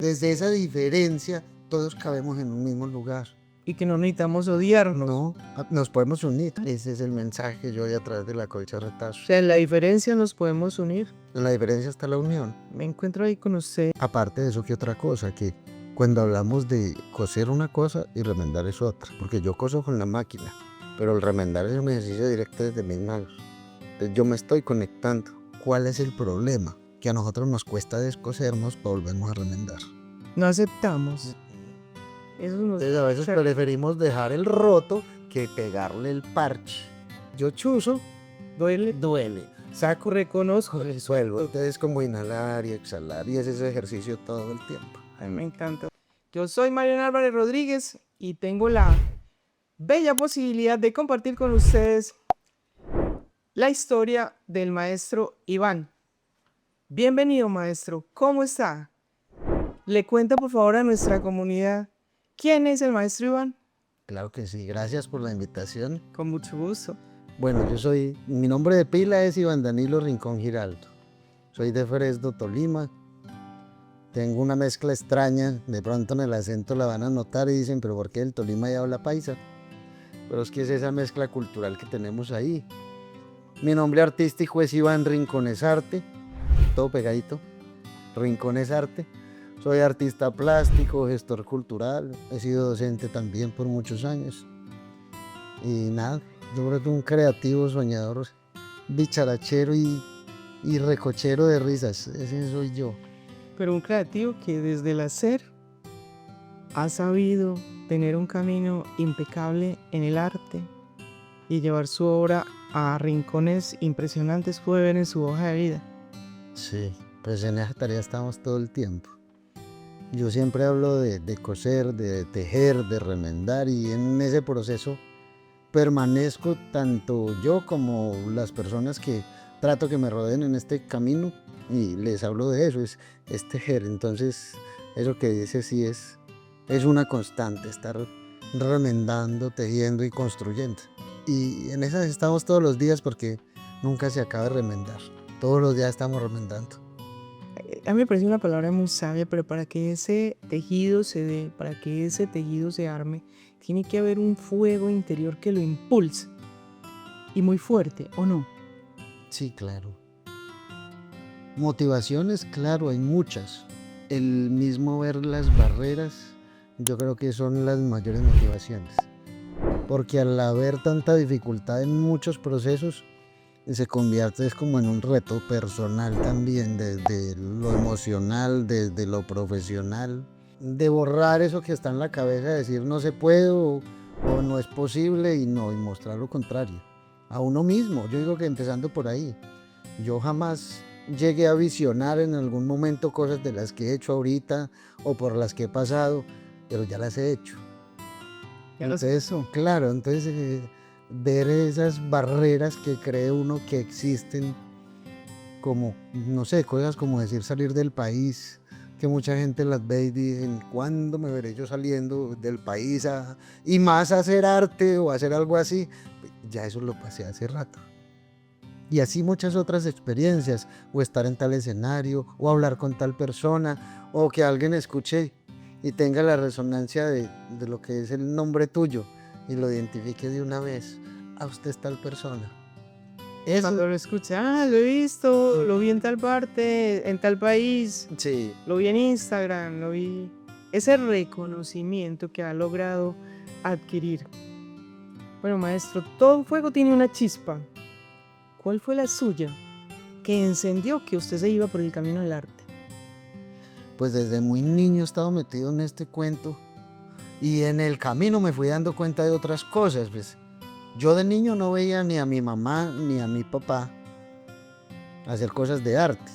Desde esa diferencia, todos cabemos en un mismo lugar. Y que no necesitamos odiarnos. No, nos podemos unir. Ese es el mensaje que yo doy a través de la colcha retazo. O sea, en la diferencia nos podemos unir. En la diferencia está la unión. Me encuentro ahí con usted. Aparte de eso, ¿qué otra cosa? Que cuando hablamos de coser una cosa y remendar es otra. Porque yo coso con la máquina, pero el remendar es un ejercicio directo desde mis manos. Entonces yo me estoy conectando. ¿Cuál es el problema? Que a nosotros nos cuesta descosernos para volvernos a remendar. No aceptamos. Eso nos... Entonces a veces preferimos dejar el roto que pegarle el parche. Yo chuzo, duele. Saco, reconozco. Resuelvo. Entonces es como inhalar y exhalar y es ese ejercicio todo el tiempo. A mí me encanta. Yo soy Mariano Álvarez Rodríguez y tengo la bella posibilidad de compartir con ustedes la historia del maestro Iván. Bienvenido, maestro. ¿Cómo está? Le cuenta por favor a nuestra comunidad quién es el maestro Iván. Claro que sí, gracias por la invitación. Con mucho gusto. Bueno, mi nombre de pila es Iván Danilo Rincón Giraldo. Soy de Fresno, Tolima. Tengo una mezcla extraña, de pronto en el acento la van a notar y dicen, pero ¿por qué el Tolima ya habla paisa? Pero es que es esa mezcla cultural que tenemos ahí. Mi nombre artístico es Iván Rincones Arte, todo pegadito, Rincones Arte. Soy artista plástico, gestor cultural, he sido docente también por muchos años. Y nada, yo creo que un creativo, soñador, bicharachero y recochero de risas, ese soy yo. Pero un creativo que desde el hacer ha sabido tener un camino impecable en el arte y llevar su obra a rincones impresionantes, puede ver en su hoja de vida. Sí, pues en esa tarea estamos todo el tiempo. Yo siempre hablo de coser, de tejer, de remendar y en ese proceso permanezco tanto yo como las personas que trato que me rodeen en este camino y les hablo de eso, es tejer. Entonces eso que dice sí es una constante, estar remendando, tejiendo y construyendo. Y en esas estamos todos los días porque nunca se acaba de remendar. Todos los días estamos remendando. A mí me parece una palabra muy sabia, pero para que ese tejido se dé, para que ese tejido se arme, tiene que haber un fuego interior que lo impulse. Y muy fuerte, ¿o no? Sí, claro. Motivaciones, claro, hay muchas. El mismo ver las barreras, yo creo que son las mayores motivaciones. Porque al haber tanta dificultad en muchos procesos, se convierte es como en un reto personal también, desde lo emocional, desde lo profesional, de borrar eso que está en la cabeza, de decir no se puede o no es posible y mostrar lo contrario, a uno mismo. Yo digo que empezando por ahí, yo jamás llegué a visionar en algún momento cosas de las que he hecho ahorita o por las que he pasado, pero ya las he hecho. Entonces, claro, entonces ver esas barreras que cree uno que existen, como, no sé, cosas como decir salir del país, que mucha gente las ve y dicen, ¿cuándo me veré yo saliendo del país y más a hacer arte o hacer algo así? Ya eso lo pasé hace rato. Y así muchas otras experiencias, o estar en tal escenario, o hablar con tal persona, o que alguien escuche y tenga la resonancia de lo que es el nombre tuyo y lo identifique de una vez. A usted es tal persona. Eso. Cuando lo escuché, lo he visto, lo vi en tal parte, en tal país, sí. Lo vi en Instagram, lo vi. Ese reconocimiento que ha logrado adquirir. Bueno, maestro, todo fuego tiene una chispa. ¿Cuál fue la suya que encendió que usted se iba por el camino del arte? Pues desde muy niño he estado metido en este cuento y en el camino me fui dando cuenta de otras cosas. Pues yo de niño no veía ni a mi mamá ni a mi papá hacer cosas de arte,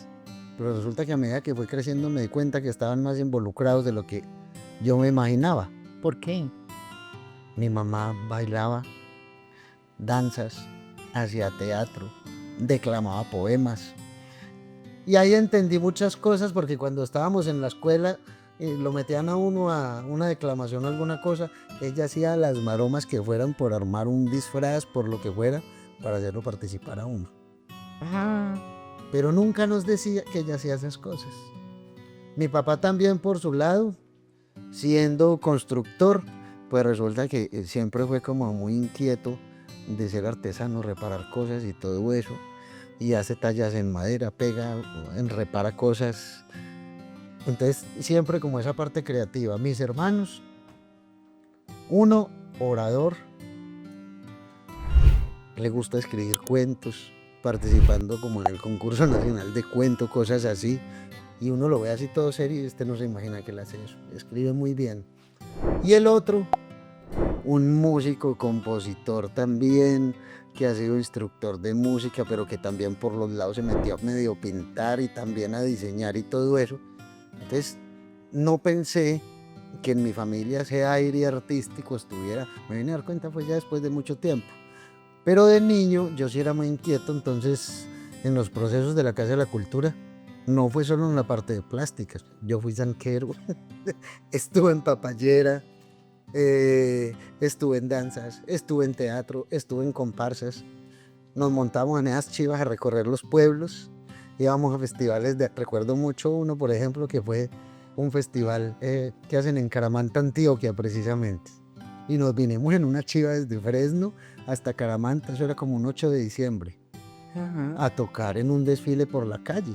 pero resulta que a medida que fui creciendo me di cuenta que estaban más involucrados de lo que yo me imaginaba. ¿Por qué? Mi mamá bailaba danzas, hacía teatro, declamaba poemas. Y ahí entendí muchas cosas porque cuando estábamos en la escuela lo metían a uno a una declamación o alguna cosa, ella hacía las maromas que fueran por armar un disfraz, por lo que fuera, para hacerlo participar a uno. Ajá. Pero nunca nos decía que ella hacía esas cosas. Mi papá también por su lado, siendo constructor, pues resulta que siempre fue como muy inquieto de ser artesano, reparar cosas y todo eso. Y hace tallas en madera, pega, repara cosas. Entonces siempre como esa parte creativa. Mis hermanos, uno orador, le gusta escribir cuentos, participando como en el concurso nacional de cuento, cosas así. Y uno lo ve así todo serio y no se imagina que él hace eso. Escribe muy bien. Y el otro, un músico, compositor también, que ha sido instructor de música, pero que también por los lados se metió a medio pintar y también a diseñar y todo eso. Entonces, no pensé que en mi familia ese aire artístico estuviera. Me vine a dar cuenta pues ya después de mucho tiempo. Pero de niño yo sí era muy inquieto, entonces en los procesos de la Casa de la Cultura, no fue solo en la parte de plásticas, yo fui zanquero, estuve en papayera, estuve en danzas, estuve en teatro, estuve en comparsas, nos montamos en esas chivas a recorrer los pueblos, íbamos a festivales, recuerdo mucho uno por ejemplo que fue un festival que hacen en Caramanta, Antioquia precisamente, y nos vinimos en una chiva desde Fresno hasta Caramanta, eso era como un 8 de diciembre, a tocar en un desfile por la calle.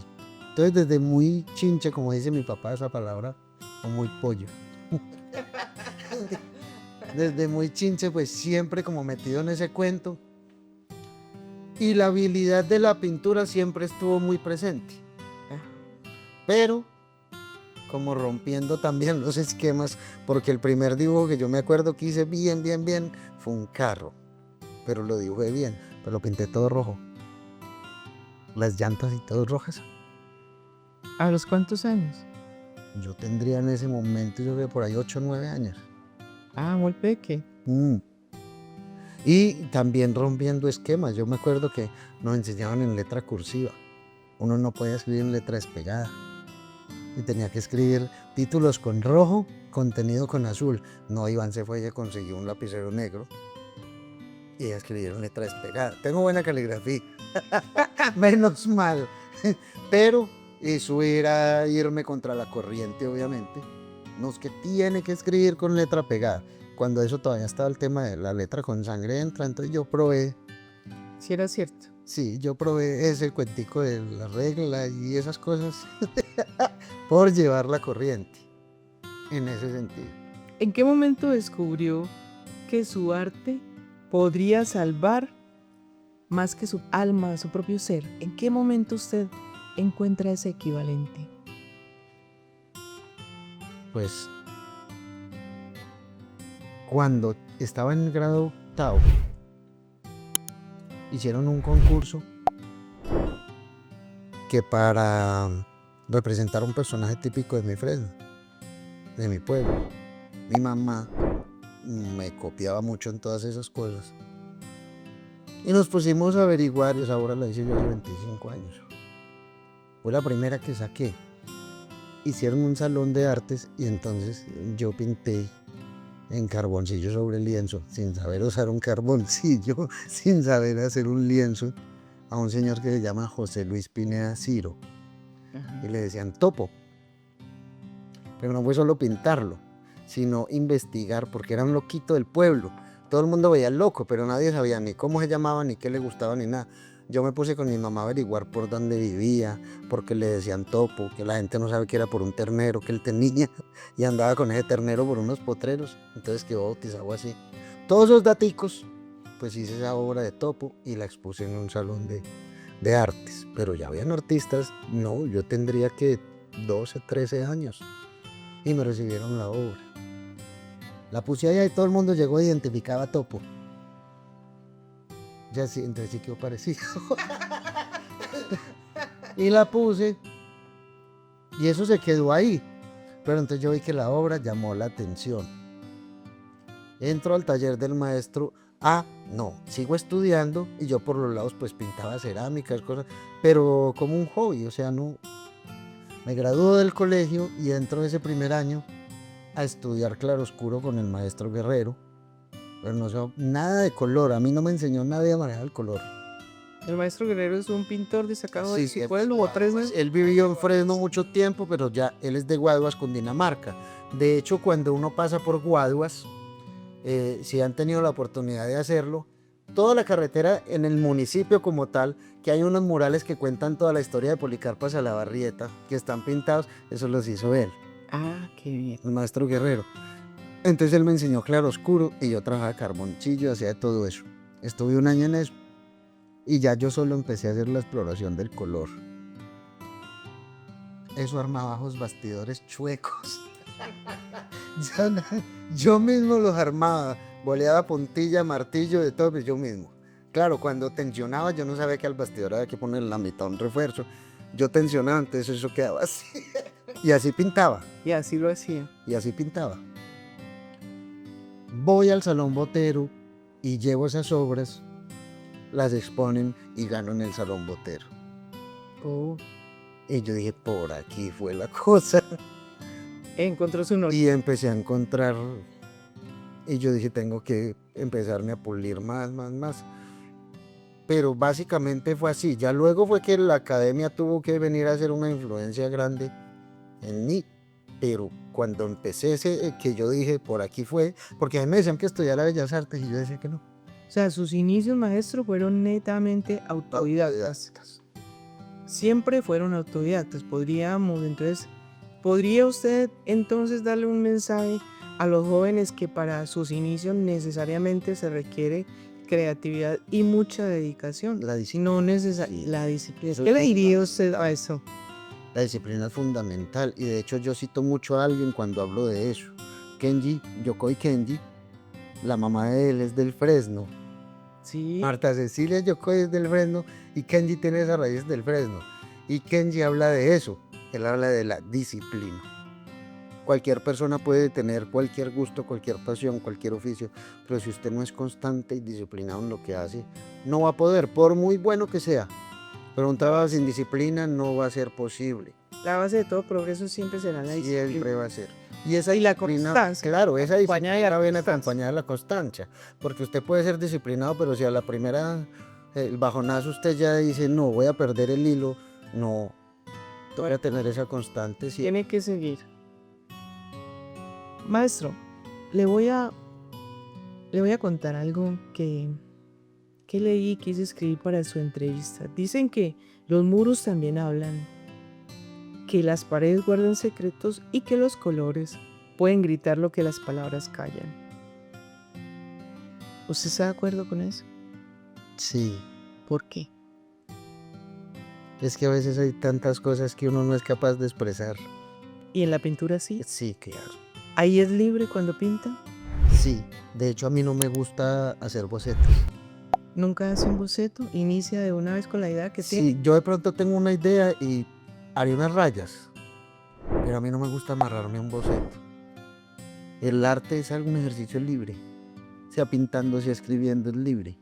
Entonces desde muy chinche, como dice mi papá esa palabra, o muy pollo, desde muy chinche pues siempre como metido en ese cuento, y la habilidad de la pintura siempre estuvo muy presente, pero como rompiendo también los esquemas, porque el primer dibujo que yo me acuerdo que hice bien fue un carro, pero lo dibujé bien, pero lo pinté todo rojo, las llantas y todo rojas. ¿A los cuántos años? Yo tendría en ese momento, yo creo por ahí 8 o 9 años. Ah, muy peque. Y también rompiendo esquemas. Yo me acuerdo que nos enseñaban en letra cursiva. Uno no podía escribir en letra despegada. Y tenía que escribir títulos con rojo, contenido con azul. No, Iván se fue y consiguió un lapicero negro. Y ella escribió en letra despegada. Tengo buena caligrafía. Menos mal. Pero eso era irme contra la corriente, obviamente. No es que tiene que escribir con letra pegada. Cuando eso todavía estaba el tema de la letra con sangre entra, entonces yo probé. Sí, era cierto. Sí, yo probé ese cuentico de la regla y esas cosas por llevar la corriente, en ese sentido. ¿En qué momento descubrió que su arte podría salvar más que su alma, su propio ser? ¿En qué momento usted encuentra ese equivalente? Pues cuando estaba en el grado octavo, hicieron un concurso que para representar un personaje típico de mi Fresno, de mi pueblo. Mi mamá me copiaba mucho en todas esas cosas. Y nos pusimos a averiguar, y esa obra la hice yo hace 25 años. Fue la primera que saqué. Hicieron un salón de artes y entonces yo pinté en carboncillo sobre el lienzo, sin saber usar un carboncillo, sin saber hacer un lienzo, a un señor que se llama José Luis Pineda Ciro. Y le decían Topo. Pero no fue solo pintarlo, sino investigar, porque era un loquito del pueblo. Todo el mundo veía al loco, pero nadie sabía ni cómo se llamaba, ni qué le gustaba, ni nada. Yo me puse con mi mamá a averiguar por dónde vivía, porque le decían Topo, que la gente no sabe que era por un ternero que él tenía, y andaba con ese ternero por unos potreros, entonces quedó bautizado así. Todos esos daticos, pues hice esa obra de Topo y la expuse en un salón de artes, pero ya habían artistas, no, yo tendría que 12, 13 años, y me recibieron la obra. La puse allá y todo el mundo llegó e identificaba a Topo. Ya sí, entonces sí quedó parecido. Y la puse y eso se quedó ahí. Pero entonces yo vi que la obra llamó la atención. Entro al taller del maestro. No, sigo estudiando y yo por los lados pues pintaba cerámicas, cosas, pero como un hobby, o sea, no. Me graduó del colegio y entro ese primer año a estudiar claroscuro con el maestro Guerrero. Pero no sé, nada de color, a mí no me enseñó nadie a manejar el color. El maestro Guerrero es un pintor destacado Sí, de sí, pueblo, o tres, ¿no? él vivió en Fresno mucho tiempo, pero ya él es de Guaduas, Cundinamarca. De hecho, cuando uno pasa por Guaduas, si han tenido la oportunidad de hacerlo, toda la carretera en el municipio como tal, que hay unos murales que cuentan toda la historia de Policarpo Salabarrieta, que están pintados, eso los hizo él, Ah, qué bien. el maestro Guerrero. Entonces él me enseñó claroscuro y yo trabajaba carbonchillo, hacía todo eso. Estuve un año en eso y ya yo solo empecé a hacer la exploración del color. Eso armaba bajos bastidores chuecos. Yo, yo mismo los armaba, boleaba puntilla, martillo, de todo, pues yo mismo. Claro, cuando tensionaba yo no sabía que al bastidor había que poner la mitad un refuerzo. Yo tensionaba, entonces eso quedaba así. Y así pintaba, Y así lo hacía. y así pintaba. Voy al Salón Botero y llevo esas obras, las exponen y gano en el Salón Botero. Oh, Y yo dije, por aquí fue la cosa. encontró su norte. Y empecé a encontrar, y yo dije, tengo que empezarme a pulir más. Pero básicamente fue así. Ya luego fue que la academia tuvo que venir a hacer una influencia grande en mí. Pero cuando empecé ese, que yo dije, por aquí fue, porque a mí me decían que estudiara Bellas Artes y yo decía que no. O sea, sus inicios, maestro, fueron netamente autodidactas. Siempre fueron autodidactas. ¿Podría usted entonces darle un mensaje a los jóvenes que para sus inicios necesariamente se requiere creatividad y mucha dedicación? La disciplina. No Sí. la disciplina. Eso ¿Qué es le diría usted a eso? La disciplina es fundamental y de hecho yo cito mucho a alguien cuando hablo de eso. Kenji, Yokoi Kenji, la mamá de él es del Fresno. Sí. Marta Cecilia Yokoi es del Fresno y Kenji tiene esas raíces del Fresno. Y Kenji habla de eso, él habla de la disciplina. Cualquier persona puede tener cualquier gusto, cualquier pasión, cualquier oficio, pero si usted no es constante y disciplinado en lo que hace, no va a poder, por muy bueno que sea. Pero un trabajo sin disciplina no va a ser posible. La base de todo progreso siempre será la disciplina. Siempre va a ser. Y esa Y la disciplina, constancia. claro, esa Acompañada de disciplina la viene constancia. acompañada de la constancia. Porque usted puede ser disciplinado, pero si a la primera, el bajonazo usted ya dice, no, voy a perder el hilo, no, voy a tener esa constante. Sí. Tiene que seguir. Maestro, le voy a contar algo que leí y quise escribir para su entrevista. Dicen que los muros también hablan, que las paredes guardan secretos y que los colores pueden gritar lo que las palabras callan. ¿Usted está de acuerdo con eso? Sí, ¿Por qué? es que a veces hay tantas cosas que uno no es capaz de expresar. ¿Y en la pintura sí? Sí, claro. ¿Ahí es libre cuando pinta? Sí, de hecho a mí no me gusta hacer bocetos. ¿Nunca hace un boceto? ¿Inicia de una vez con la idea que tiene? Sí, yo de pronto tengo una idea y haré unas rayas, pero a mí no me gusta amarrarme a un boceto. El arte es algún ejercicio libre, sea pintando, sea escribiendo, es libre.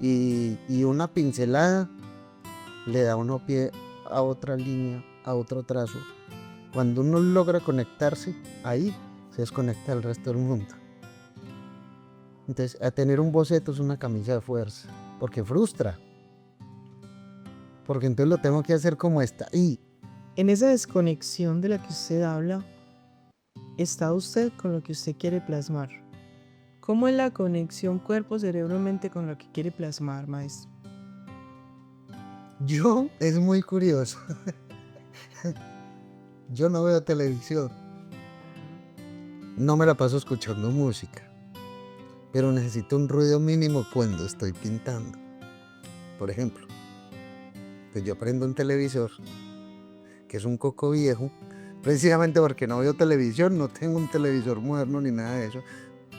Y una pincelada le da a uno pie a otra línea, a otro trazo. Cuando uno logra conectarse, ahí se desconecta el resto del mundo. Entonces, a tener un boceto es una camisa de fuerza, porque frustra. Porque entonces lo tengo que hacer como está ahí. En esa desconexión de la que usted habla, está usted con lo que usted quiere plasmar. ¿Cómo es la conexión cuerpo-cerebro-mente con lo que quiere plasmar, maestro? Yo, es muy curioso. Yo no veo televisión. No me la paso escuchando música. Pero necesito un ruido mínimo cuando estoy pintando. Por ejemplo, pues yo prendo un televisor, que es un coco viejo, precisamente porque no veo televisión, no tengo un televisor moderno ni nada de eso,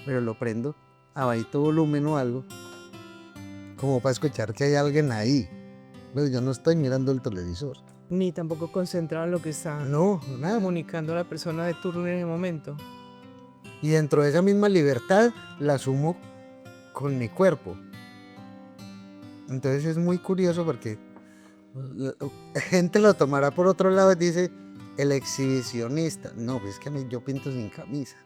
pero lo prendo a bajito volumen o algo, como para escuchar que hay alguien ahí. Pero yo no estoy mirando el televisor. Ni tampoco concentrado en lo que está No, nada. comunicando a la persona de turno en el momento. Y dentro de esa misma libertad la asumo con mi cuerpo. Entonces es muy curioso porque la gente lo tomará por otro lado y dice el exhibicionista. No, pues es que yo pinto sin camisa.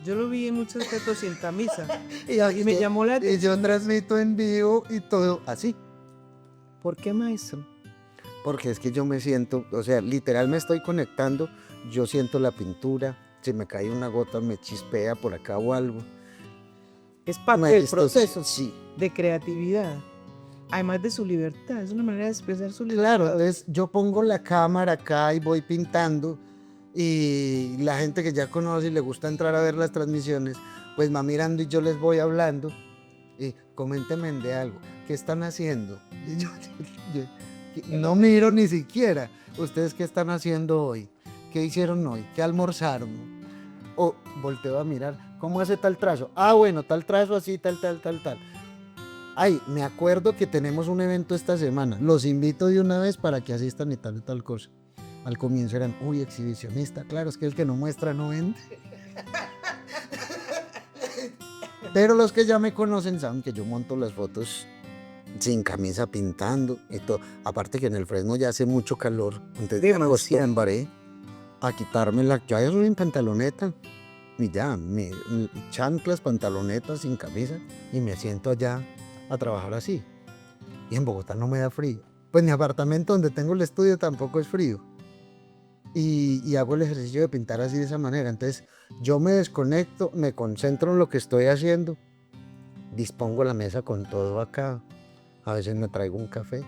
Yo lo vi en muchos fotos sin camisa. Y me llamó la Y yo transmito en vivo y todo así. ¿Por qué, maestro? Porque es que yo me siento, o sea, literal me estoy conectando, yo siento la pintura, si me cae una gota me chispea por acá o algo. Es parte Me del esto- proceso Sí, de creatividad, además de su libertad, es una manera de expresar su libertad. claro, entonces yo pongo la cámara acá y voy pintando y la gente que ya conoce y le gusta entrar a ver las transmisiones, pues va mirando y yo les voy hablando y coméntenme de algo, ¿qué están haciendo? Y no miro ni siquiera, ¿ustedes qué están haciendo hoy? ¿Qué hicieron hoy? ¿Qué almorzaron? O volteo a mirar, ¿cómo hace tal trazo? Ah, bueno, tal trazo así, tal. Ay, me acuerdo que tenemos un evento esta semana. Los invito de una vez para que asistan y tal cosa. Al comienzo eran, uy, exhibicionista. Claro, es que el que no muestra no vende. Pero los que ya me conocen saben que yo monto las fotos sin camisa pintando y todo. Aparte que en el Fresno ya hace mucho calor. Entonces me acostumbré a quitarme la... Ya eso en pantaloneta. Y ya, chanclas, pantalonetas sin camisa. Y me siento allá a trabajar así. Y en Bogotá no me da frío. Pues mi apartamento donde tengo el estudio tampoco es frío. Y hago el ejercicio de pintar así de esa manera. Entonces yo me desconecto, me concentro en lo que estoy haciendo. Dispongo la mesa con todo acá. A veces me traigo un café.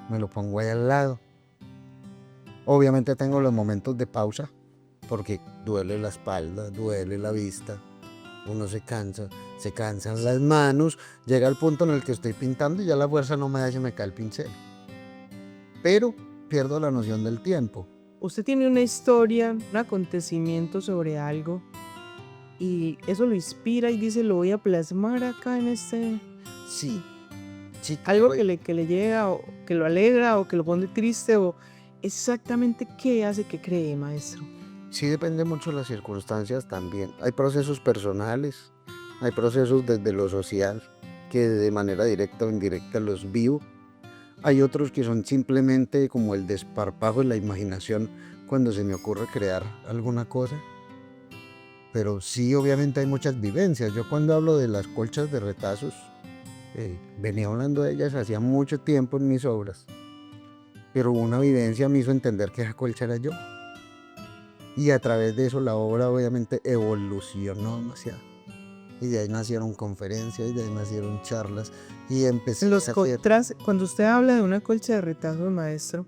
Me lo pongo ahí al lado. Obviamente tengo los momentos de pausa. Porque duele la espalda, duele la vista. Uno se cansan las manos, llega el punto en el que estoy pintando y ya la fuerza no me da y se me cae el pincel. Pero pierdo la noción del tiempo. Usted tiene una historia, un acontecimiento sobre algo y eso lo inspira y dice, lo voy a plasmar acá en este... Sí. Algo que le llega o que lo alegra o que lo pone triste o exactamente qué hace que cree, maestro. Sí, depende mucho de las circunstancias también. Hay procesos personales, hay procesos desde lo social que de manera directa o indirecta los vivo. Hay otros que son simplemente como el desparpajo de la imaginación cuando se me ocurre crear alguna cosa. Pero sí, obviamente hay muchas vivencias. Yo cuando hablo de las colchas de retazos, venía hablando de ellas hacía mucho tiempo en mis obras. Pero una vivencia me hizo entender que esa colcha era yo. Y a través de eso la obra obviamente evolucionó demasiado. Y de ahí nacieron conferencias, y de ahí nacieron charlas. Y empecé a hacer... Cuando usted habla de una colcha de retazos, maestro,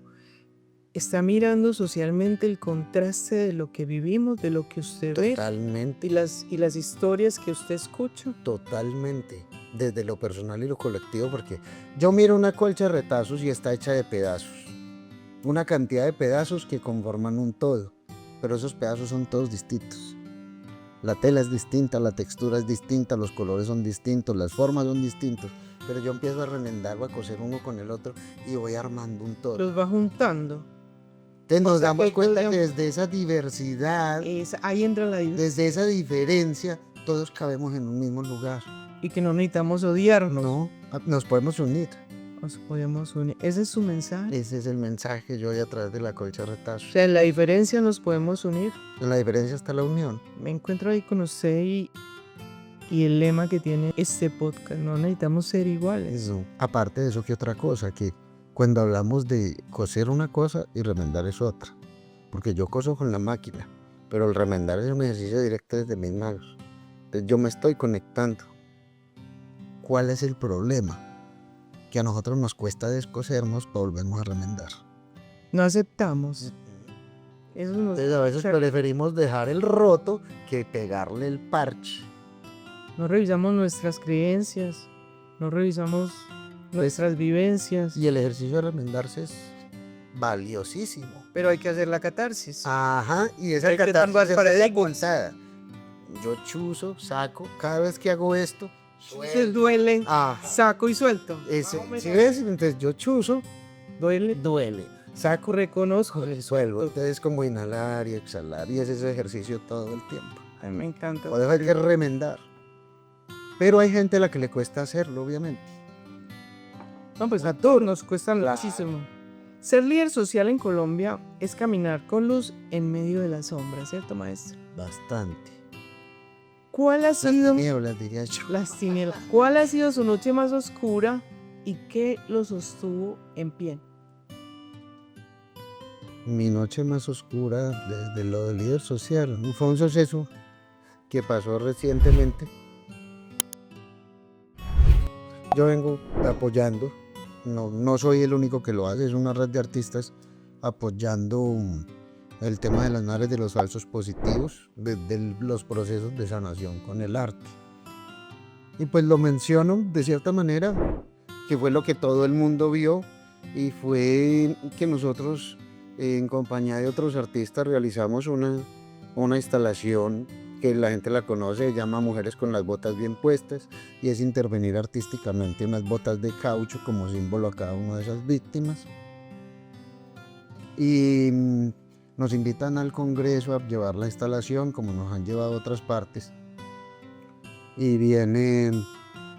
está mirando socialmente el contraste de lo que vivimos, de lo que usted Totalmente. ve y las historias que usted escucha. Totalmente. Desde lo personal y lo colectivo, porque yo miro una colcha de retazos y está hecha de pedazos. Una cantidad de pedazos que conforman un todo. Pero esos pedazos son todos distintos. La tela es distinta, la textura es distinta, los colores son distintos, las formas son distintas. Pero yo empiezo a remendar o a coser uno con el otro y voy armando un todo. Los va juntando. Entonces nos damos cuenta que desde esa diversidad, Ahí entra la diversidad. desde esa diferencia, todos cabemos en un mismo lugar. Y que no necesitamos odiarnos. No, nos podemos unir. Nos podemos unir. Ese es su mensaje. Ese es el mensaje que yo doy a través de la colcha de retazos. O sea, en la diferencia nos podemos unir. En la diferencia está la unión. Me encuentro ahí con usted y el lema que tiene este podcast, no necesitamos ser iguales. Eso. Aparte de eso, ¿qué otra cosa? Que cuando hablamos de coser una cosa y remendar es otra. Porque yo coso con la máquina, pero el remendar es un ejercicio directo desde mis manos. Entonces yo me estoy conectando. ¿Cuál es el problema? Que a nosotros nos cuesta descosernos para volvernos a remendar. No aceptamos. Eso nos... Entonces a veces preferimos dejar el roto que pegarle el parche. No revisamos nuestras creencias, no revisamos nuestras vivencias. Y el ejercicio de remendarse es valiosísimo. Pero hay que hacer la catarsis. Ajá, y esa Hay que catarsis dar es paredes. impulsada. Yo chuzo, saco, cada vez que hago esto, Se duele, saco y suelto. ¿sí ves? Entonces yo chuzo, Duele, duele. Saco, reconozco. resuelvo. Entonces es como inhalar y exhalar y es ese ejercicio todo el tiempo. A mí me encanta. Por eso hay que remendar. Pero hay gente a la que le cuesta hacerlo, obviamente. No, pues a todos nos cuesta muchísimo. Ser líder social en Colombia es caminar con luz en medio de la sombra, ¿cierto, maestro? Bastante. ¿Cuál ha sido Nieblas, diría yo. las tinieblas? ¿Cuál ha sido su noche más oscura y qué lo sostuvo en pie. Mi noche más oscura desde lo del líder social fue un suceso que pasó recientemente. Yo vengo apoyando, no soy el único que lo hace, es una red de artistas apoyando el tema de las madres de los falsos positivos, de los procesos de sanación con el arte. Y pues lo menciono de cierta manera, que fue lo que todo el mundo vio y fue que nosotros en compañía de otros artistas realizamos una instalación que la gente la conoce, se llama Mujeres con las botas bien puestas, y es intervenir artísticamente unas botas de caucho como símbolo a cada una de esas víctimas. Y nos invitan al Congreso a llevar la instalación como nos han llevado a otras partes, y viene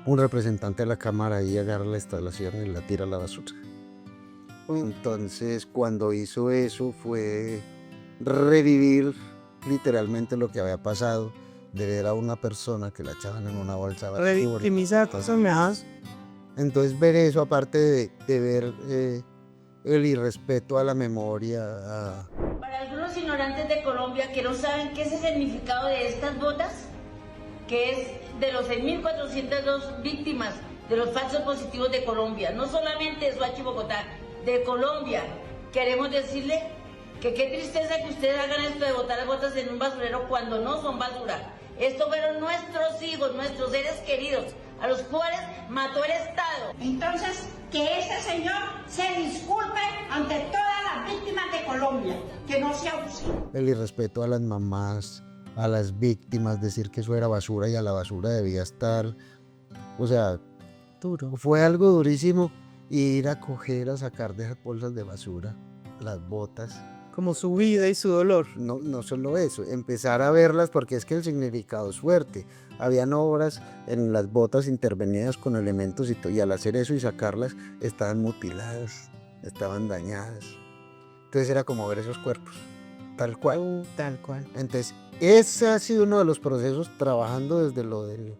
un representante de la Cámara y agarra la instalación y la tira a la basura. Entonces cuando hizo eso fue revivir literalmente lo que había pasado, de ver a una persona que la echaban en una bolsa de basura. Revictimizar, eso me hace. Entonces ver eso, aparte de ver el irrespeto a la memoria, Para algunos ignorantes de Colombia que no saben qué es el significado de estas botas, que es de los 6.402 víctimas de los falsos positivos de Colombia, no solamente de Soacha y Bogotá, de Colombia, queremos decirle que qué tristeza que ustedes hagan esto de botar las botas en un basurero cuando no son basura. Estos fueron nuestros hijos, nuestros seres queridos, a los cuales mató el Estado. Entonces, que ese señor se disculpe ante todas las víctimas de Colombia, que no se abuse. el irrespeto a las mamás, a las víctimas, decir que eso era basura y a la basura debía estar, o sea, Duro. fue algo durísimo, ir a coger, a sacar de esas bolsas de basura las botas. Como su vida y su dolor. No solo eso, empezar a verlas, porque es que el significado es fuerte. Habían obras en las botas intervenidas con elementos y al hacer eso y sacarlas estaban mutiladas, estaban dañadas. Entonces era como ver esos cuerpos, tal cual. Tal cual. Entonces ese ha sido uno de los procesos, trabajando desde lo del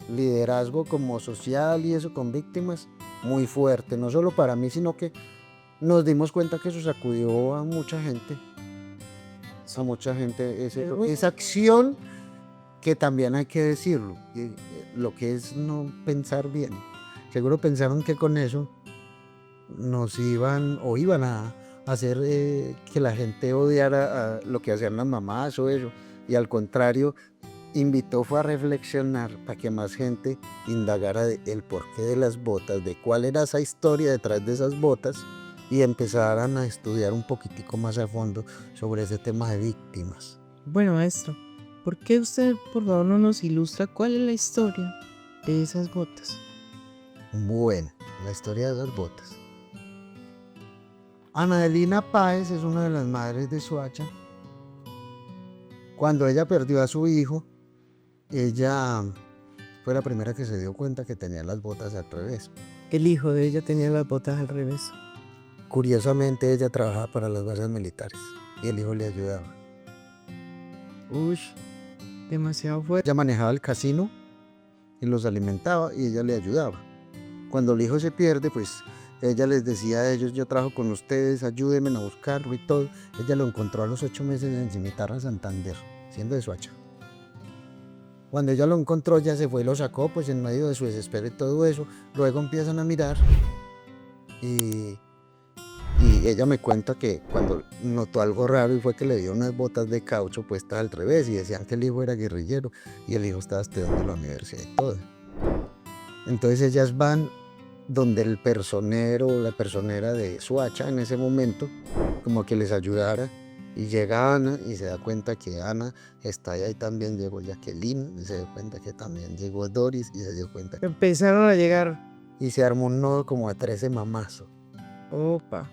liderazgo como social y eso con víctimas, muy fuerte, no solo para mí, sino que nos dimos cuenta que eso sacudió a mucha gente, esa acción, que también hay que decirlo, lo que es no pensar bien. Seguro pensaron que con eso nos iban a hacer que la gente odiara a lo que hacían las mamás o eso, y al contrario, fue a reflexionar para que más gente indagara el porqué de las botas, de cuál era esa historia detrás de esas botas, y empezaran a estudiar un poquitico más a fondo sobre ese tema de víctimas. Bueno, maestro, ¿por qué usted, por favor, no nos ilustra cuál es la historia de esas botas? Bueno, la historia de las botas. Ana Adelina Páez es una de las madres de Soacha. Cuando ella perdió a su hijo, ella fue la primera que se dio cuenta que tenía las botas al revés. El hijo de ella tenía las botas al revés. Curiosamente, ella trabajaba para las bases militares y el hijo le ayudaba. Uy, demasiado fuerte. Ella manejaba el casino y los alimentaba y ella le ayudaba. Cuando el hijo se pierde, pues ella les decía a ellos: yo trabajo con ustedes, ayúdenme a buscarlo y todo. Ella lo encontró a los 8 meses en Cimitarra, Santander, siendo de Soacha. Cuando ella lo encontró, ya se fue y lo sacó, pues en medio de su desespero y todo eso. Luego empiezan a mirar y ella me cuenta que cuando notó algo raro, y fue que le dio unas botas de caucho puestas al revés, y decían que el hijo era guerrillero y el hijo estaba estudiando en la universidad y todo. Entonces ellas van donde el personero o la personera de Soacha en ese momento, como que les ayudara, y llega Ana y se da cuenta que Ana está allá, y también llegó Jacqueline, y se dio cuenta que también llegó Doris, y se dio cuenta que... Empezaron a llegar. Y se armó un nodo como de 13 mamazos. Opa.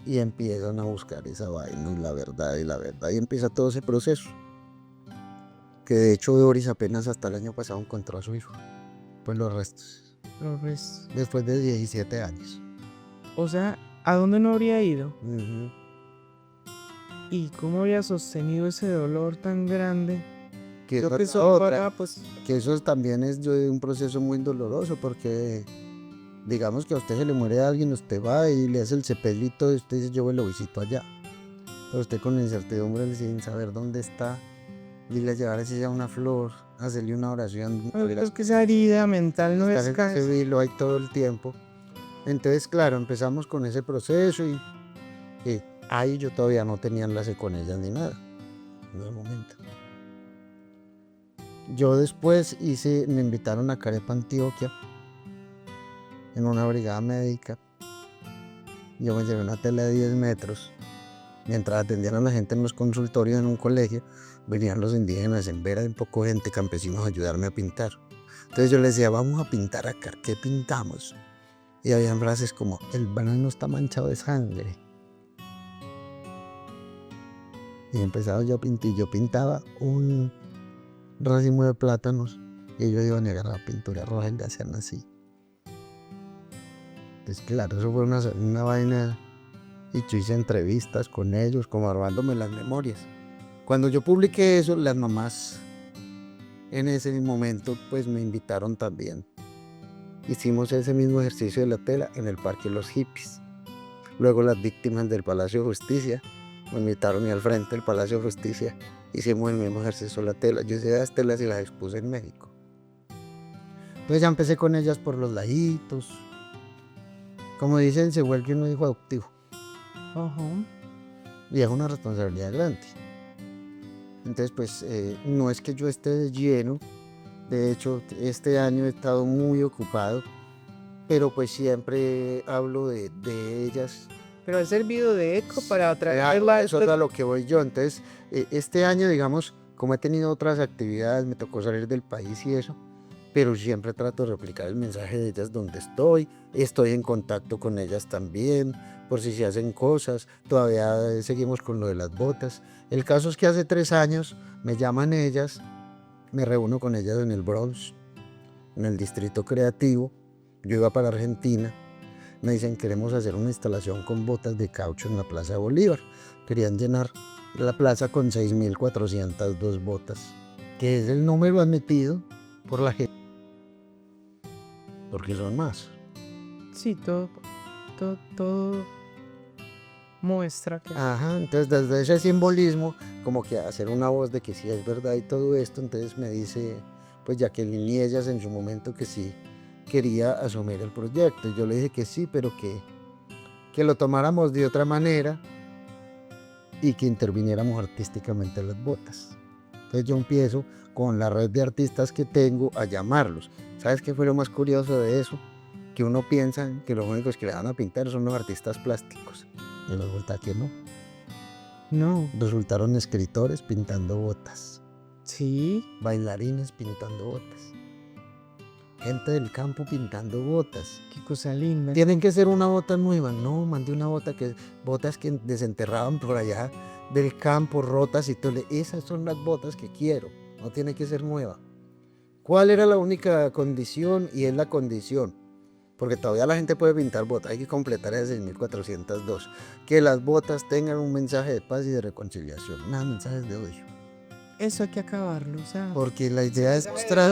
Y empiezan a buscar esa vaina y la verdad, y empieza todo ese proceso. Que de hecho Doris apenas hasta el año pasado encontró a su hijo, pues los restos, Los restos. después de 17 años. O sea, ¿a dónde no habría ido? Ujú. ¿Y cómo habría sostenido ese dolor tan grande? Que Yo eso, pienso otra, ahora, pues, que eso también es un proceso muy doloroso, porque Digamos que a usted se le muere alguien, usted va y le hace el sepelio y todo, y usted dice, yo me lo visito allá. Pero usted con incertidumbre, sin saber dónde está, dile a llevar así ya una flor, hacerle una oración, Es que esa herida mental no estar en descansa. ese vilo ahí todo el tiempo. Entonces, claro, empezamos con ese proceso y ahí yo todavía no tenía enlace con ellas ni nada, en el momento. Yo después me invitaron a Carepa, Antioquia, en una brigada médica. Yo me llevé una tela de 10 metros. Mientras atendían a la gente en los consultorios en un colegio, venían los indígenas en vera, un poco gente, campesinos, a ayudarme a pintar. Entonces yo les decía, vamos a pintar acá, ¿qué pintamos? Y habían frases como, el banano está manchado de sangre. Y empezaba yo a pintar, yo pintaba un racimo de plátanos y ellos iban a negar la pintura roja y le hacían así. Entonces claro, eso fue una vaina. Y yo hice entrevistas con ellos, como armándome las memorias. Cuando yo publiqué eso, las mamás en ese momento pues me invitaron también. Hicimos ese mismo ejercicio de la tela en el Parque Los Hippies. Luego las víctimas del Palacio de Justicia me invitaron y al frente del Palacio de Justicia hicimos el mismo ejercicio de la tela. Yo hice las telas y las expuse en México. Entonces ya empecé con ellas por los laditos. Como dicen, se vuelve un hijo adoptivo. Y es una responsabilidad grande. Entonces pues no es que yo esté de lleno, de hecho este año he estado muy ocupado, pero pues siempre hablo de ellas. Pero ha servido de eco para Eso atraerla. es a lo que voy yo. Entonces este año, digamos, como he tenido otras actividades, me tocó salir del país y eso, pero siempre trato de replicar el mensaje de ellas donde estoy en contacto con ellas también, por si se hacen cosas, todavía seguimos con lo de las botas. El caso es que hace 3 años me llaman ellas, me reúno con ellas en el Bronx, en el Distrito Creativo, yo iba para Argentina, me dicen queremos hacer una instalación con botas de caucho en la Plaza de Bolívar, querían llenar la plaza con 6.402 botas, que es el número admitido por la gente, porque son más. Sí, todo muestra que... Ajá, entonces desde ese simbolismo, como que hacer una voz de que sí es verdad y todo esto, entonces me dice, pues Jacqueline y ellas en su momento que sí quería asumir el proyecto. Y yo le dije que sí, pero que lo tomáramos de otra manera y que interviniéramos artísticamente en las botas. Entonces yo empiezo con la red de artistas que tengo a llamarlos. ¿Sabes qué fue lo más curioso de eso? Que uno piensa que los únicos que le van a pintar son los artistas plásticos. Y resulta que no. No. Resultaron escritores pintando botas, Sí. bailarines pintando botas, gente del campo pintando botas. Qué cosa linda. Tienen que ser una bota nueva. No, mandé una botas que desenterraban por allá del campo, rotas y todo. Esas son las botas que quiero. No tiene que ser nueva. ¿Cuál era la única condición? Y es la condición. Porque todavía la gente puede pintar botas, hay que completar esas 6.402. Que las botas tengan un mensaje de paz y de reconciliación, nada mensajes de odio. Eso hay que acabarlo, o sea... Porque la idea es mostrar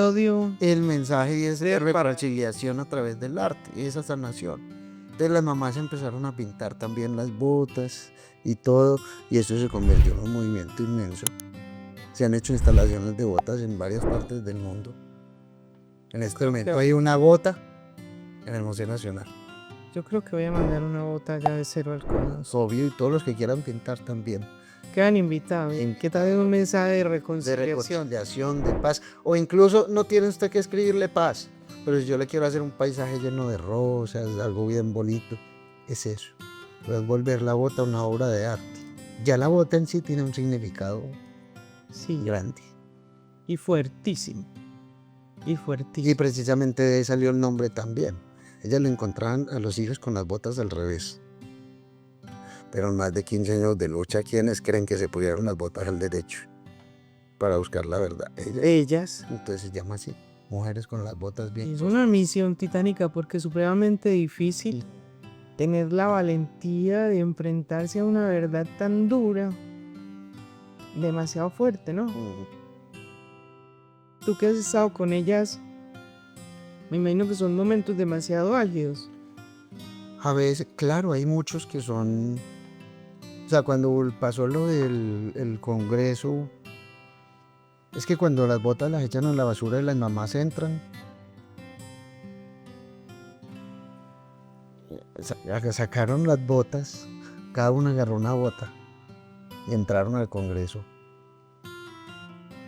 el mensaje y es de reconciliación a través del arte, y esa sanación. Entonces las mamás empezaron a pintar también las botas y todo, y eso se convirtió en un movimiento inmenso. Se han hecho instalaciones de botas en varias partes del mundo. En este momento hay una bota en el Museo Nacional. Yo creo que voy a mandar una bota ya de cero al comienzo. Obvio, y todos los que quieran pintar también. Quedan invitados. Que también un mensaje de De reconciliación. reconciliación, de paz. O incluso no tiene usted que escribirle paz. Pero si yo le quiero hacer un paisaje lleno de rosas, algo bien bonito, es eso. Puedes volver la bota una obra de arte. Ya la bota en sí tiene un significado Sí. grande. Y fuertísimo. Y Y fuertísimo. precisamente de ahí salió el nombre también. Ellas le encontraban a los hijos con las botas al revés. Pero en más de 15 años de lucha, ¿quiénes creen que se pusieron las botas al derecho? Para buscar la verdad. Ellas. Entonces se llama así. Mujeres con las botas bien. Es una misión titánica porque es supremamente difícil tener la valentía de enfrentarse a una verdad tan dura. Demasiado fuerte, ¿no? Mm. Tú que has estado con ellas, Me imagino que son momentos demasiado álgidos. A veces, claro, hay muchos que son, o sea, cuando pasó lo del el Congreso, es que cuando las botas las echan a la basura y las mamás entran, sacaron las botas, cada una agarró una bota y entraron al Congreso.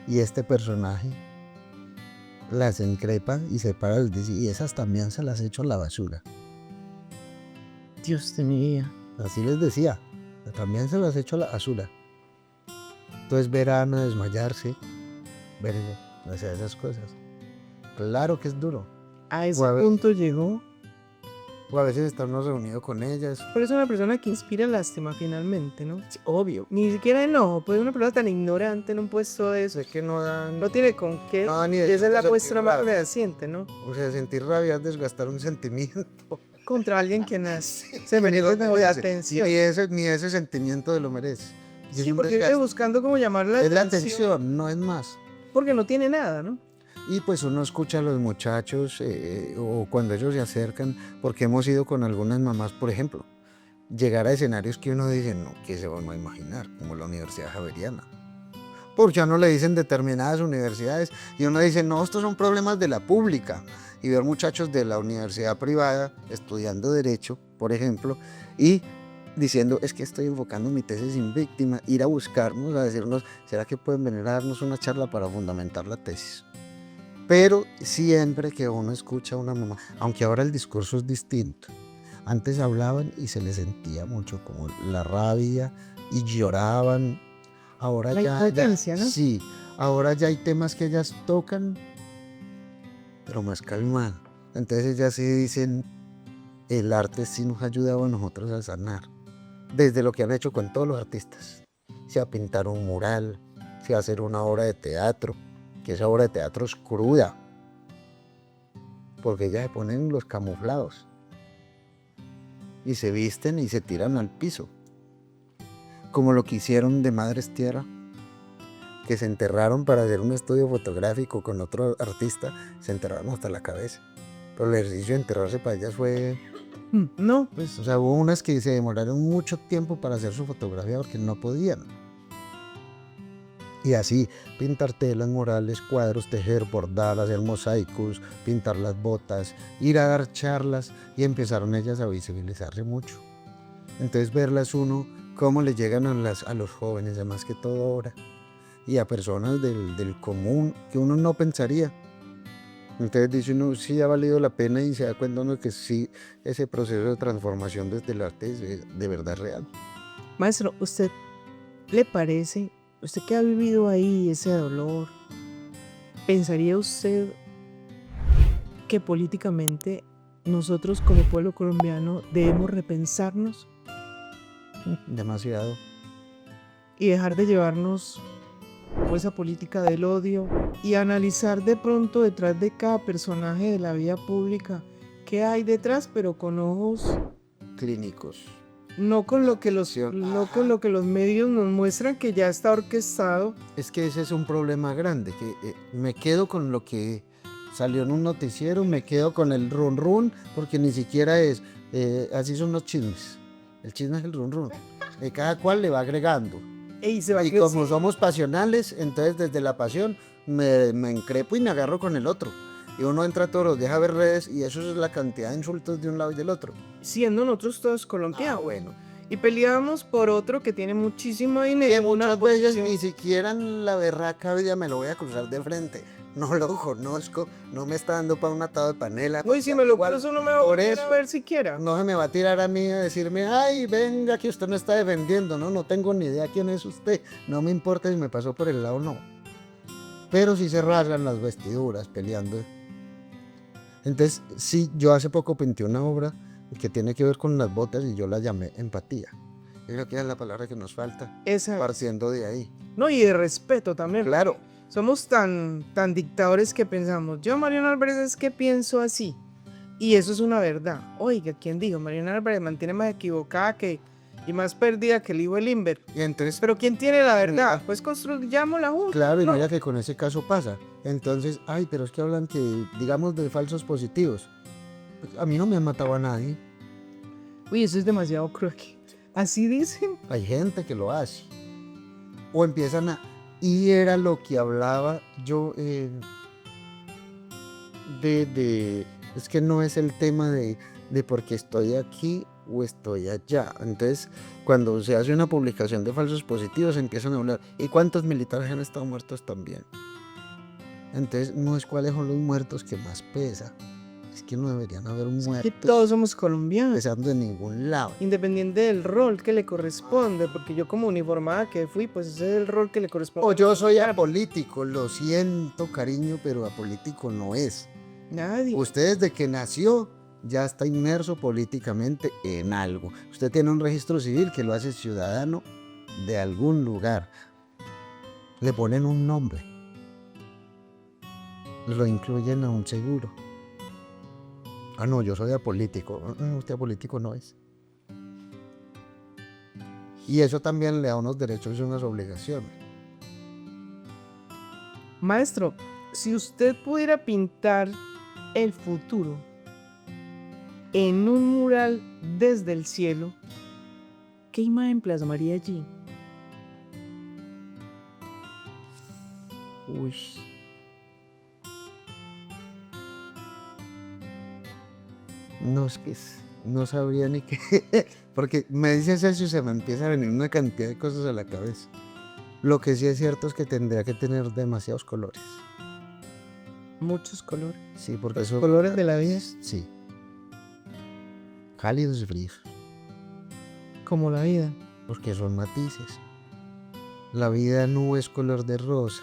Y este personaje las increpa y se para y dice, y esas también se las echo a la basura. Dios de mi vida. Así les decía, también se las echo a la basura. Entonces ver a Ana desmayarse, ver hacer esas cosas. Claro que es duro. A ese O a ver- punto llegó. O a veces estarnos reunidos con ellas. Pero es una persona que inspira lástima finalmente, ¿no? Sí, obvio. Ni siquiera enojo. Pues una persona tan ignorante en un puesto de eso. Es que no dan... No tiene con qué. No, ni Y de esa es la sentir muestra más rabia. fehaciente, ¿no? O sea, sentir rabia es desgastar un sentimiento. Contra alguien que se merece de atención. Ni ese sentimiento de lo merece. Y es Sí, un porque desgaste. vive buscando como llamar la Es la atención. atención, no es más. Porque no tiene nada, ¿no? Y pues uno escucha a los muchachos o cuando ellos se acercan, porque hemos ido con algunas mamás, por ejemplo, llegar a escenarios que uno dice, no, que se van a imaginar, como la Universidad Javeriana. Porque ya no le dicen determinadas universidades y uno dice, no, estos son problemas de la pública. Y ver muchachos de la universidad privada estudiando Derecho, por ejemplo, y diciendo, es que estoy enfocando mi tesis sin víctima, ir a buscarnos, a decirnos, ¿será que pueden venir a darnos una charla para fundamentar la tesis? Pero siempre que uno escucha a una mamá, aunque ahora el discurso es distinto, antes hablaban y se les sentía mucho como la rabia y lloraban. Ahora La ya, impotencia, ¿no? sí, ahora ya hay temas que ellas tocan, pero más calmado. Entonces ellas sí dicen, el arte sí nos ha ayudado a nosotros a sanar, desde lo que han hecho con todos los artistas, sea pintar un mural, sea hacer una obra de teatro, que esa obra de teatro es cruda, porque ellas se ponen los camuflados y se visten y se tiran al piso, como lo que hicieron de Madres Tierra, que se enterraron para hacer un estudio fotográfico con otro artista, se enterraron hasta la cabeza, pero el ejercicio de enterrarse para ellas fue, No, pues. o sea, hubo unas que se demoraron mucho tiempo para hacer su fotografía porque no podían. Y así, pintar telas, murales, cuadros, tejer, bordar, hacer mosaicos, pintar las botas, ir a dar charlas, y empezaron ellas a visibilizarse mucho. Entonces verlas uno, cómo le llegan a los jóvenes, además que todo ahora, y a personas del común que uno no pensaría. Entonces dice uno, sí ha valido la pena y se da cuenta uno que sí, ese proceso de transformación desde el arte es de verdad real. Maestro, ¿usted le parece, usted que ha vivido ahí ese dolor, pensaría usted que políticamente nosotros como pueblo colombiano debemos repensarnos Demasiado. y dejar de llevarnos por esa política del odio y analizar de pronto detrás de cada personaje de la vida pública qué hay detrás, pero con ojos, Clínicos. no con lo que los, Ajá. no con lo que los medios nos muestran que ya está orquestado. Es que ese es un problema grande, que me quedo con lo que salió en un noticiero, me quedo con el run run, porque ni siquiera es, así son los chismes. El chisme es el run run. Cada cual le va agregando. Y se va Y como somos pasionales, entonces desde la pasión me increpo y me agarro con el otro. Y uno entra todos los días a ver redes y eso es la cantidad de insultos de un lado y del otro. siendo nosotros todos colombianos. Bueno. Y peleamos por otro que tiene muchísimo dinero. Que una muchas veces posición- ni siquiera en la berraca vida me lo voy a cruzar de frente. No lo conozco, no me está dando para un atado de panela. No, y si me lo Igual, cruzo no me va a por volver eso, a ver siquiera. no se me va a tirar a mí a decirme, ay, venga, que usted no está defendiendo. No tengo ni idea quién es usted. No me importa si me pasó por el lado o no. Pero sí se rasgan las vestiduras peleando. Entonces, sí, yo hace poco pinté una obra que tiene que ver con las botas y yo la llamé empatía. Creo que es la palabra que nos falta, Esa. partiendo de ahí. No, y de respeto también. Claro. Somos tan dictadores que pensamos, yo Mariana Álvarez es que pienso así. Y eso es una verdad. Oiga, ¿quién dijo? Mariana Álvarez mantiene más equivocada que y más perdida que el hijo del Limber. Y entonces, Pero ¿quién tiene la verdad? Pues construyámosla juntos. claro, y No. mira que con ese caso pasa. Entonces, ay, pero es que hablan que, digamos, de falsos positivos. Pues, a mí no me han matado a nadie. Uy, eso es demasiado cruel. Así dicen. Hay gente que lo hace. O empiezan a... Y era lo que hablaba yo es que no es el tema de porque estoy aquí o estoy allá. Entonces, cuando se hace una publicación de falsos positivos, empiezan a hablar. ¿Y cuántos militares han estado muertos también? Entonces, no es cuáles son los muertos que más pesa. Es que no deberían haber Que muertos todos somos colombianos. pesando de ningún lado. Independiente del rol que le corresponde, porque yo como uniformada que fui, pues ese es el rol que le corresponde. O yo soy apolítico, lo siento, cariño, pero apolítico no es. Nadie. Usted desde que nació ya está inmerso políticamente en algo. Usted tiene un registro civil que lo hace ciudadano de algún lugar. Le ponen un nombre. Lo incluyen a un seguro. Ah, no, yo soy apolítico. Usted apolítico no es. Y eso también le da unos derechos y unas obligaciones. Maestro, si usted pudiera pintar el futuro en un mural desde el cielo, ¿qué imagen plasmaría allí? Uy. No, es que no sabría ni qué. Porque me dices eso y se me empieza a venir una cantidad de cosas a la cabeza. Lo que sí es cierto es que tendría que tener demasiados colores. Muchos colores. Sí, porque eso... Colores de la vida. Sí. Cálidos y fríos. Como la vida. Porque son matices. La vida no es color de rosa.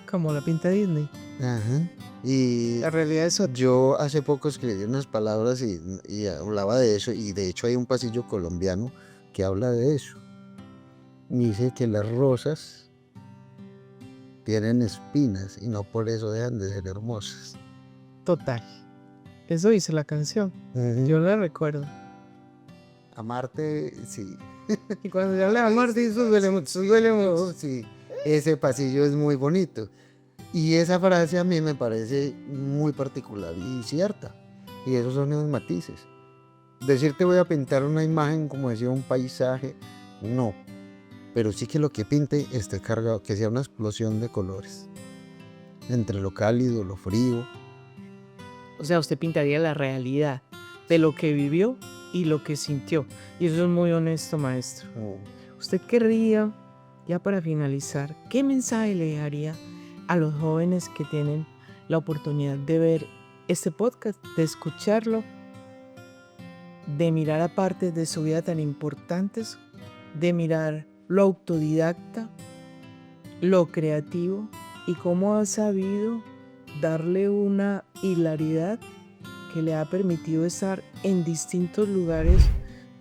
Como la pinta Disney. Ajá. Y La realidad es otra. yo hace poco escribí unas palabras y hablaba de eso. Y de hecho hay un pasillo colombiano que habla de eso. Dice que las rosas tienen espinas y no por eso dejan de ser hermosas. Total. Eso dice la canción. Yo la recuerdo. Amarte, sí. Y cuando yo le a Martín, eso duele mucho, duele mucho. Sí, ese pasillo es muy bonito. Y esa frase a mí me parece muy particular y cierta. Y esos son los matices. Decirte voy a pintar una imagen, como decía, un paisaje, no. Pero sí que lo que pinte esté cargado, que sea una explosión de colores. Entre lo cálido, lo frío. O sea, usted pintaría la realidad de lo que vivió y lo que sintió. Y eso es muy honesto, maestro. ¿Usted querría, ya para finalizar, qué mensaje le dejaría a los jóvenes que tienen la oportunidad de ver este podcast, de escucharlo, de mirar a partes de su vida tan importantes, de mirar lo autodidacta, lo creativo y cómo ha sabido darle una hilaridad que le ha permitido estar en distintos lugares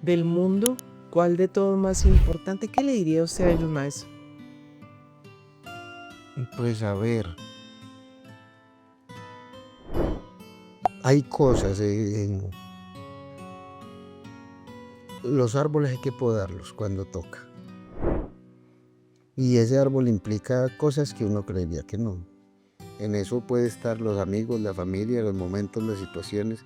del mundo? ¿Cuál de todo más importante? ¿Qué le diría usted a ellos, maestro? Pues a ver. Hay cosas los árboles hay que podarlos cuando toca. Y ese árbol implica cosas que uno creería que no. En eso puede estar los amigos, la familia, los momentos, las situaciones.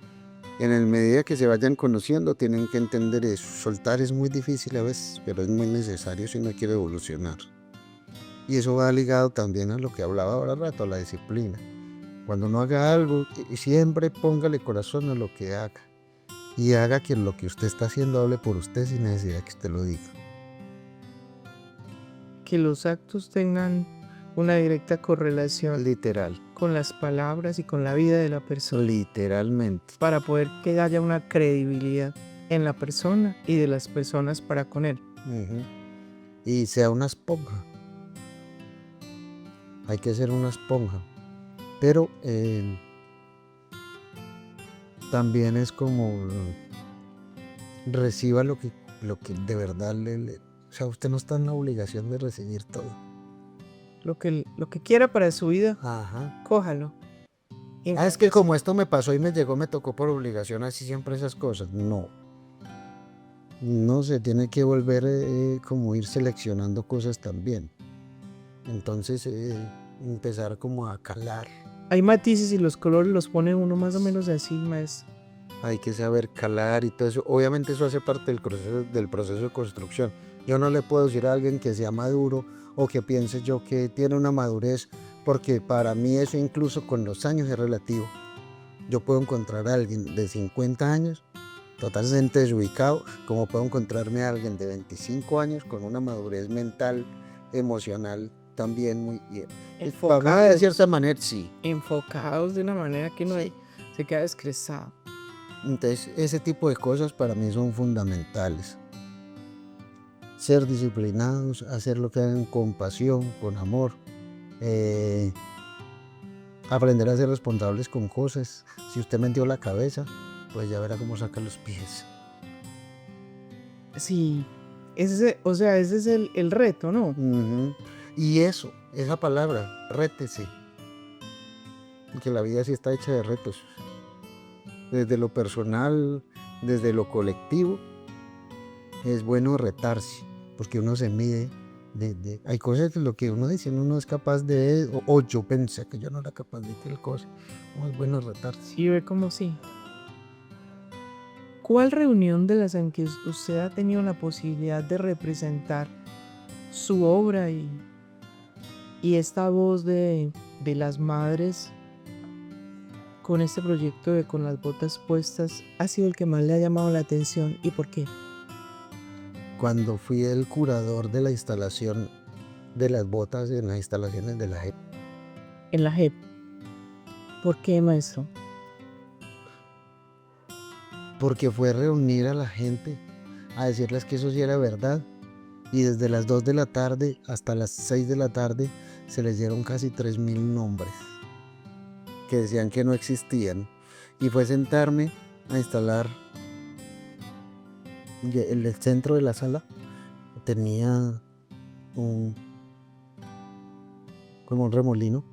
En la medida que se vayan conociendo, tienen que entender eso. Soltar es muy difícil a veces, pero es muy necesario si uno quiere evolucionar. Y eso va ligado también a lo que hablaba ahora rato, a la disciplina. Cuando uno haga algo, siempre póngale corazón a lo que haga. Y haga que lo que usted está haciendo hable por usted sin necesidad que usted lo diga. Que los actos tengan una directa correlación Literal. con las palabras y con la vida de la persona, Literalmente. para poder que haya una credibilidad en la persona y de las personas para con él. Y sea una esponja. Hay que ser una esponja. Pero también es como reciba lo que de verdad o sea, usted no está en la obligación de recibir todo. Lo que quiera para su vida, Ajá. cójalo. Y Es que como esto me pasó y me llegó, me tocó por obligación, así siempre esas cosas. No. no se tiene que volver como ir seleccionando cosas también. Entonces empezar como a calar. Hay matices y los colores los pone uno más o menos así, maestro. Hay que saber calar y todo eso. Obviamente eso hace parte del proceso de construcción. Yo no le puedo decir a alguien que sea maduro o que piense yo que tiene una madurez, porque para mí eso incluso con los años es relativo. Yo puedo encontrar a alguien de 50 años totalmente desubicado, como puedo encontrarme a alguien de 25 años con una madurez mental, emocional también muy bien. Enfocados. De cierta manera, sí. Enfocados de una manera que uno se queda descrestado. Entonces, ese tipo de cosas para mí son fundamentales. Ser disciplinados, hacer lo que hagan con pasión, con amor. Aprender a ser responsables con cosas. Si usted metió la cabeza, pues ya verá cómo saca los pies. Sí, ese es el reto, ¿no? Uh-huh. Y eso, esa palabra, rétese. Que la vida sí está hecha de retos. Desde lo personal, desde lo colectivo, es bueno retarse, porque uno se mide. Hay cosas de lo que uno dice, uno no es capaz de, o yo pensé que yo no era capaz de tal cosa. Es bueno retarse. Y ve como sí. ¿Cuál reunión de las en que usted ha tenido la posibilidad de representar su obra y esta voz de las madres con este proyecto de Con las Botas Puestas ha sido el que más le ha llamado la atención y por qué? Cuando fui el curador de la instalación de las botas en las instalaciones de la JEP. En la JEP. ¿Por qué, maestro? Porque fue reunir a la gente, a decirles que eso sí era verdad. Y desde las 2 de la tarde hasta las 6 de la tarde se les dieron casi 3.000 nombres que decían que no existían. Y fue sentarme a instalar. El centro de la sala tenía como un remolino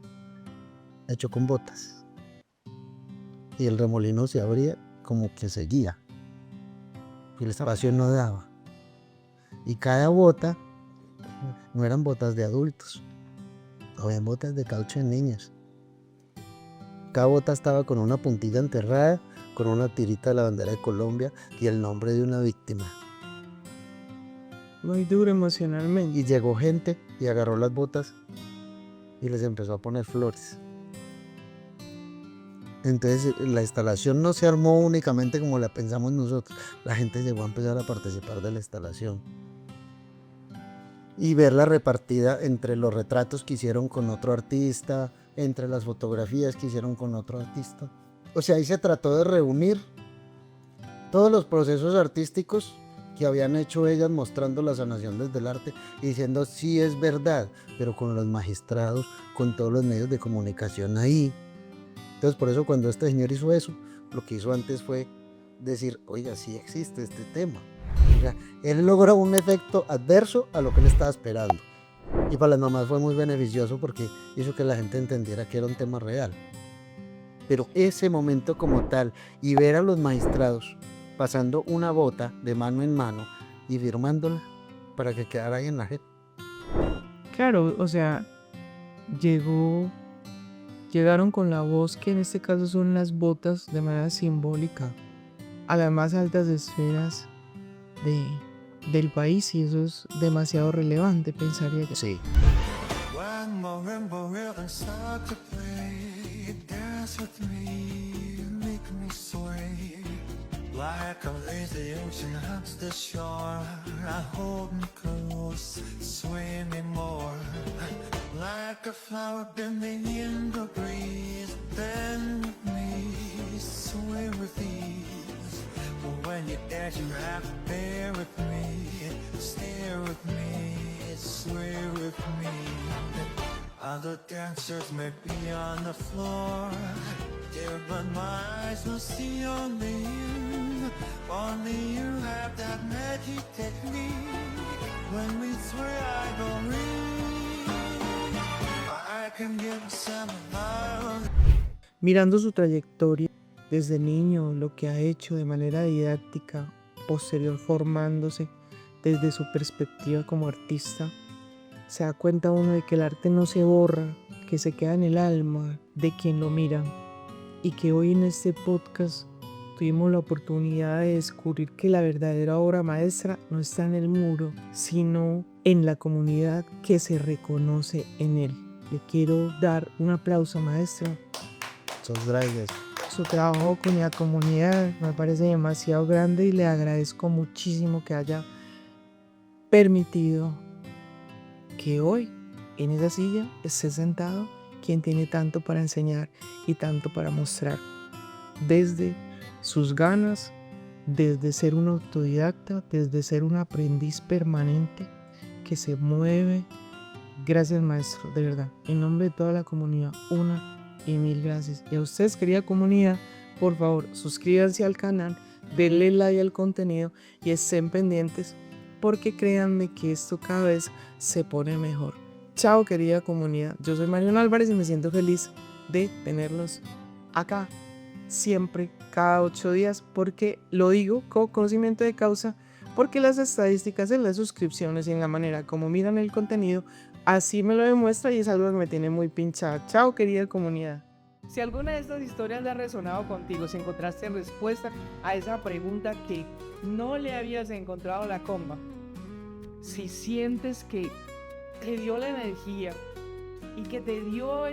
hecho con botas. Y el remolino se abría como que seguía. Y la instalación no daba. Y cada bota no eran botas de adultos, habían botas de caucho de niñas. Cada bota estaba con una puntilla enterrada, con una tirita de la bandera de Colombia y el nombre de una víctima. Muy duro emocionalmente. Y llegó gente y agarró las botas y les empezó a poner flores. Entonces la instalación no se armó únicamente como la pensamos nosotros. La gente llegó a empezar a participar de la instalación. Y verla repartida entre los retratos que hicieron con otro artista, entre las fotografías que hicieron con otro artista. O sea, ahí se trató de reunir todos los procesos artísticos que habían hecho ellas, mostrando la sanación desde el arte y diciendo sí es verdad, pero con los magistrados, con todos los medios de comunicación ahí. Entonces por eso cuando este señor hizo eso, lo que hizo antes fue decir, oiga, sí existe este tema. O sea, él logró un efecto adverso a lo que él estaba esperando. Y para las mamás fue muy beneficioso porque hizo que la gente entendiera que era un tema real. Pero ese momento como tal, y ver a los magistrados pasando una bota de mano en mano y firmándola para que quedara ahí en la JEP. Claro, o sea, llegaron con la voz, que en este caso son las botas, de manera simbólica a las más altas esferas del país, y eso es demasiado relevante, pensaría yo. Sí. Like a lazy ocean hugs the shore, I hold me close, sway me more. Like a flower bending in the breeze, bend with me, sway with ease. But when you dance, you have to bear with me, stare with me, sway with me. Other dancers may be on the floor, dear, but my eyes will see only you. Only you have that magic technique. When we sway, I go real. I can give some love. Mirando su trayectoria desde niño, lo que ha hecho de manera didáctica, posterior formándose desde su perspectiva como artista, se da cuenta uno de que el arte no se borra, que se queda en el alma de quien lo mira, y que hoy en este podcast tuvimos la oportunidad de descubrir que la verdadera obra maestra no está en el muro, sino en la comunidad que se reconoce en él. Le quiero dar un aplauso, maestro. Muchas gracias. Su trabajo con la comunidad me parece demasiado grande y le agradezco muchísimo que haya permitido que hoy en esa silla esté sentado quien tiene tanto para enseñar y tanto para mostrar, desde sus ganas, desde ser un autodidacta, desde ser un aprendiz permanente que se mueve. Gracias, maestro, de verdad, en nombre de toda la comunidad, una y mil gracias. Y a ustedes, querida comunidad, por favor, suscríbanse al canal, denle like al contenido y estén pendientes, porque créanme que esto cada vez se pone mejor. Chao, querida comunidad. Yo soy Mariana Álvarez y me siento feliz de tenerlos acá siempre, cada 8 días, porque lo digo con conocimiento de causa, porque las estadísticas en las suscripciones y en la manera como miran el contenido así me lo demuestra, y es algo que me tiene muy pinchada. Chao, querida comunidad. Si alguna de estas historias le ha resonado contigo, si encontraste respuesta a esa pregunta que no le habías encontrado la comba, si sientes que te dio la energía y que te dio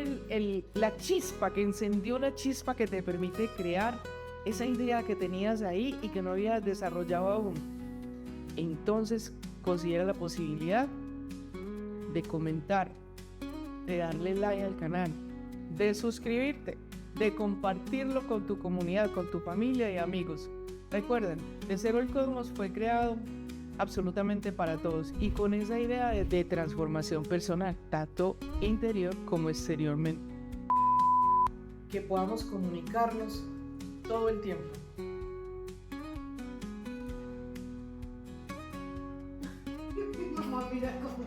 la chispa, que encendió la chispa que te permite crear esa idea que tenías ahí y que no habías desarrollado aún, entonces considera la posibilidad de comentar, de darle like al canal, de suscribirte, de compartirlo con tu comunidad, con tu familia y amigos. Recuerden, De Cero el Cosmos fue creado absolutamente para todos y con esa idea de transformación personal, tanto interior como exteriormente. Que podamos comunicarnos todo el tiempo. Mamá, mira cómo